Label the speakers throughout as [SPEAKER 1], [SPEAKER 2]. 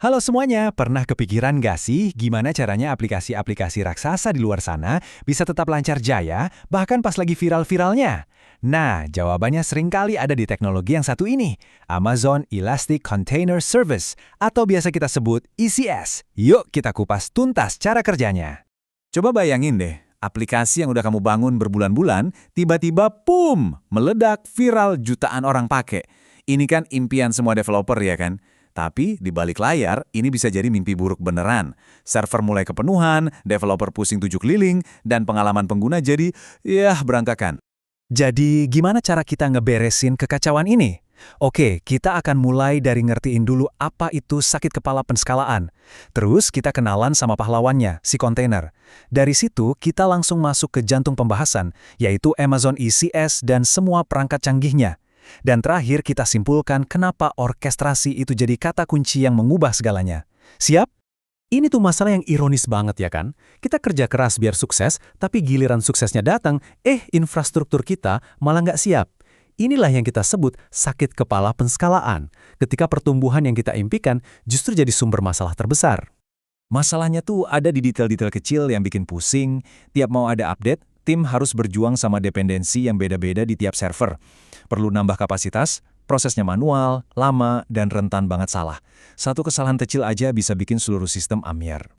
[SPEAKER 1] Halo semuanya, pernah kepikiran nggak sih gimana caranya aplikasi-aplikasi raksasa di luar sana bisa tetap lancar jaya, bahkan pas lagi viral-viralnya? Nah, jawabannya seringkali ada di teknologi yang satu ini, Amazon Elastic Container Service, atau biasa kita sebut ECS. Yuk kita kupas tuntas cara kerjanya.
[SPEAKER 2] Coba bayangin deh, aplikasi yang udah kamu bangun berbulan-bulan, tiba-tiba boom, meledak viral jutaan orang pakai. Ini kan impian semua developer ya kan? Tapi di balik layar, ini bisa jadi mimpi buruk beneran. Server mulai kepenuhan, developer pusing tujuh keliling, dan pengalaman pengguna jadi, berantakan.
[SPEAKER 1] Jadi gimana cara kita ngeberesin kekacauan ini? Oke, kita akan mulai dari ngertiin dulu apa itu sakit kepala penskalaan. Terus kita kenalan sama pahlawannya, si kontainer. Dari situ kita langsung masuk ke jantung pembahasan, yaitu Amazon ECS dan semua perangkat canggihnya. Dan terakhir kita simpulkan kenapa orkestrasi itu jadi kata kunci yang mengubah segalanya. Siap? Ini tuh masalah yang ironis banget ya kan? Kita kerja keras biar sukses, tapi giliran suksesnya datang, infrastruktur kita malah nggak siap. Inilah yang kita sebut sakit kepala penskalaan. Ketika pertumbuhan yang kita impikan justru jadi sumber masalah terbesar.
[SPEAKER 2] Masalahnya tuh ada di detail-detail kecil yang bikin pusing. Tiap mau ada update, tim harus berjuang sama dependensi yang beda-beda di tiap server. Perlu nambah kapasitas, prosesnya manual, lama, dan rentan banget salah. Satu kesalahan kecil aja bisa bikin seluruh sistem ambyar.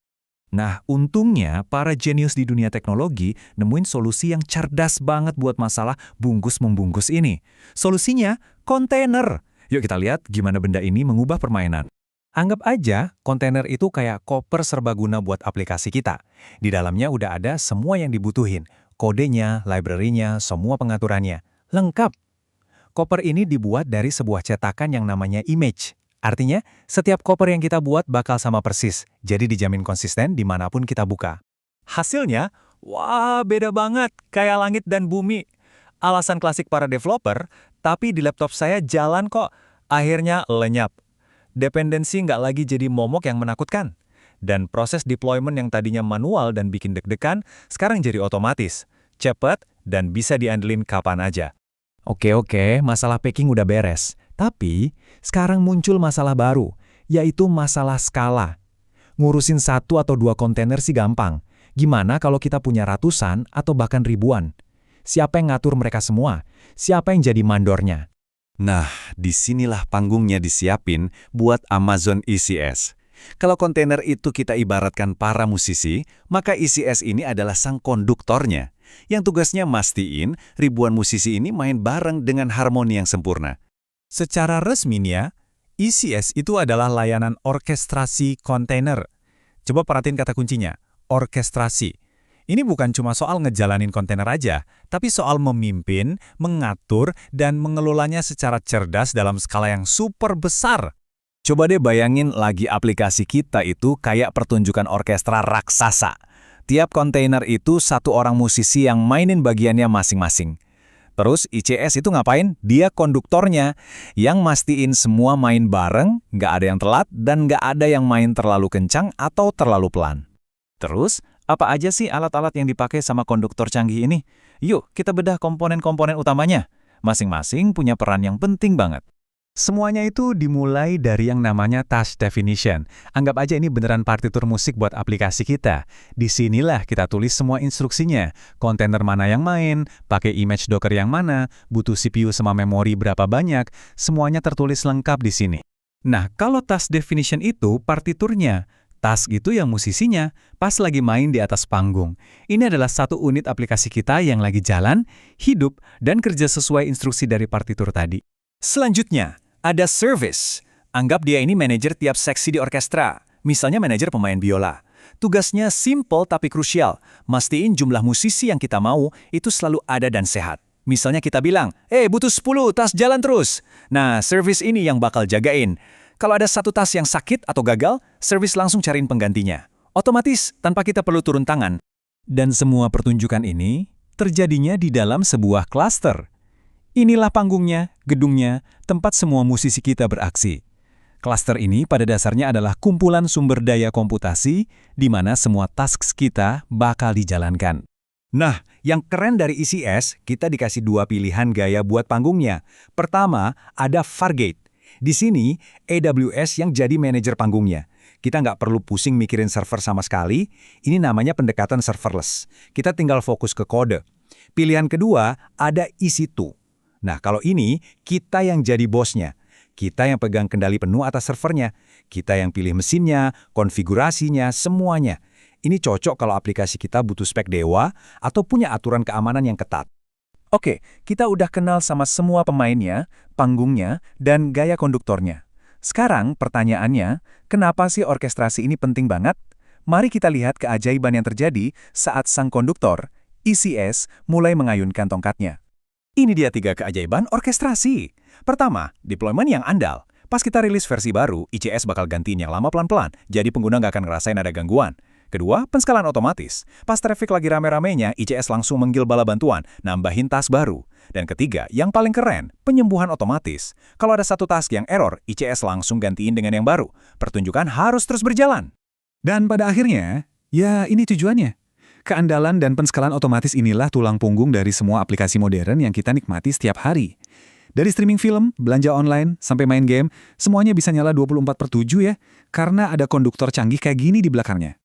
[SPEAKER 2] Nah, untungnya para jenius di dunia teknologi nemuin solusi yang cerdas banget buat masalah bungkus-membungkus ini. Solusinya, kontainer. Yuk kita lihat gimana benda ini mengubah permainan. Anggap aja kontainer itu kayak koper serbaguna buat aplikasi kita. Di dalamnya udah ada semua yang dibutuhin. Kodenya, library-nya, semua pengaturannya. Lengkap. Koper ini dibuat dari sebuah cetakan yang namanya image. Artinya, setiap koper yang kita buat bakal sama persis, jadi dijamin konsisten dimanapun kita buka. Hasilnya, wah beda banget, kayak langit dan bumi. Alasan klasik para developer, tapi di laptop saya jalan kok. Akhirnya lenyap. Dependensi nggak lagi jadi momok yang menakutkan. Dan proses deployment yang tadinya manual dan bikin deg-degan, sekarang jadi otomatis, cepat, dan bisa diandelin kapan aja. Oke, masalah packing udah beres. Tapi, sekarang muncul masalah baru, yaitu masalah skala. Ngurusin satu atau dua kontainer sih gampang. Gimana kalau kita punya ratusan atau bahkan ribuan? Siapa yang ngatur mereka semua? Siapa yang jadi mandornya?
[SPEAKER 3] Nah, disinilah panggungnya disiapin buat Amazon ECS. Kalau kontainer itu kita ibaratkan para musisi, maka ECS ini adalah sang konduktornya, yang tugasnya mastiin ribuan musisi ini main bareng dengan harmoni yang sempurna.
[SPEAKER 1] Secara resminya, ECS itu adalah layanan orkestrasi kontainer. Coba perhatiin kata kuncinya, orkestrasi. Ini bukan cuma soal ngejalanin kontainer aja, tapi soal memimpin, mengatur, dan mengelolanya secara cerdas dalam skala yang super besar.
[SPEAKER 2] Coba deh bayangin lagi aplikasi kita itu kayak pertunjukan orkestra raksasa. Tiap kontainer itu satu orang musisi yang mainin bagiannya masing-masing. Terus ECS itu ngapain? Dia konduktornya, yang mastiin semua main bareng, nggak ada yang telat, dan nggak ada yang main terlalu kencang atau terlalu pelan. Terus, apa aja sih alat-alat yang dipakai sama konduktor canggih ini? Yuk, kita bedah komponen-komponen utamanya. Masing-masing punya peran yang penting banget.
[SPEAKER 1] Semuanya itu dimulai dari yang namanya task definition. Anggap aja ini beneran partitur musik buat aplikasi kita. Disinilah kita tulis semua instruksinya. Kontainer mana yang main, pakai image Docker yang mana, butuh CPU sama memori berapa banyak, semuanya tertulis lengkap di sini. Nah, kalau task definition itu partiturnya. Task itu yang musisinya, pas lagi main di atas panggung. Ini adalah satu unit aplikasi kita yang lagi jalan, hidup, dan kerja sesuai instruksi dari partitur tadi.
[SPEAKER 2] Selanjutnya, ada service. Anggap dia ini manajer tiap seksi di orkestra. Misalnya manajer pemain biola. Tugasnya simple tapi krusial. Mastiin jumlah musisi yang kita mau itu selalu ada dan sehat. Misalnya kita bilang, butuh 10 tas jalan terus. Nah, service ini yang bakal jagain. Kalau ada satu tas yang sakit atau gagal, service langsung cariin penggantinya. Otomatis, tanpa kita perlu turun tangan.
[SPEAKER 1] Dan semua pertunjukan ini terjadinya di dalam sebuah klaster. Inilah panggungnya, gedungnya, tempat semua musisi kita beraksi. Klaster ini pada dasarnya adalah kumpulan sumber daya komputasi di mana semua tasks kita bakal dijalankan.
[SPEAKER 2] Nah, yang keren dari ECS, kita dikasih dua pilihan gaya buat panggungnya. Pertama, ada Fargate. Di sini, AWS yang jadi manajer panggungnya. Kita nggak perlu pusing mikirin server sama sekali, ini namanya pendekatan serverless. Kita tinggal fokus ke kode. Pilihan kedua, ada EC2. Nah, kalau ini, kita yang jadi bosnya. Kita yang pegang kendali penuh atas servernya. Kita yang pilih mesinnya, konfigurasinya, semuanya. Ini cocok kalau aplikasi kita butuh spek dewa atau punya aturan keamanan yang ketat. Oke, kita udah kenal sama semua pemainnya, panggungnya, dan gaya konduktornya. Sekarang pertanyaannya, kenapa sih orkestrasi ini penting banget? Mari kita lihat keajaiban yang terjadi saat sang konduktor, ECS, mulai mengayunkan tongkatnya. Ini dia 3 keajaiban orkestrasi. Pertama, deployment yang andal. Pas kita rilis versi baru, ICS bakal gantiin yang lama pelan-pelan, jadi pengguna nggak akan ngerasain ada gangguan. Kedua, penskalan otomatis. Pas traffic lagi rame-ramenya, ICS langsung manggil bala bantuan, nambahin task baru. Dan ketiga, yang paling keren, penyembuhan otomatis. Kalau ada satu task yang error, ICS langsung gantiin dengan yang baru. Pertunjukan harus terus berjalan.
[SPEAKER 4] Dan pada akhirnya, ya ini tujuannya. Keandalan dan penskalan otomatis inilah tulang punggung dari semua aplikasi modern yang kita nikmati setiap hari. Dari streaming film, belanja online, sampai main game, semuanya bisa nyala 24/7 ya, karena ada konduktor canggih kayak gini di belakangnya.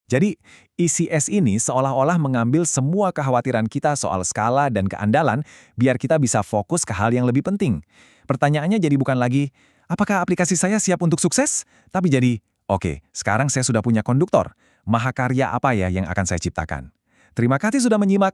[SPEAKER 2] Jadi, ECS ini seolah-olah mengambil semua kekhawatiran kita soal skala dan keandalan biar kita bisa fokus ke hal yang lebih penting. Pertanyaannya jadi bukan lagi, apakah aplikasi saya siap untuk sukses? Tapi jadi, oke, sekarang saya sudah punya konduktor. Mahakarya apa ya yang akan saya ciptakan? Terima kasih sudah menyimak.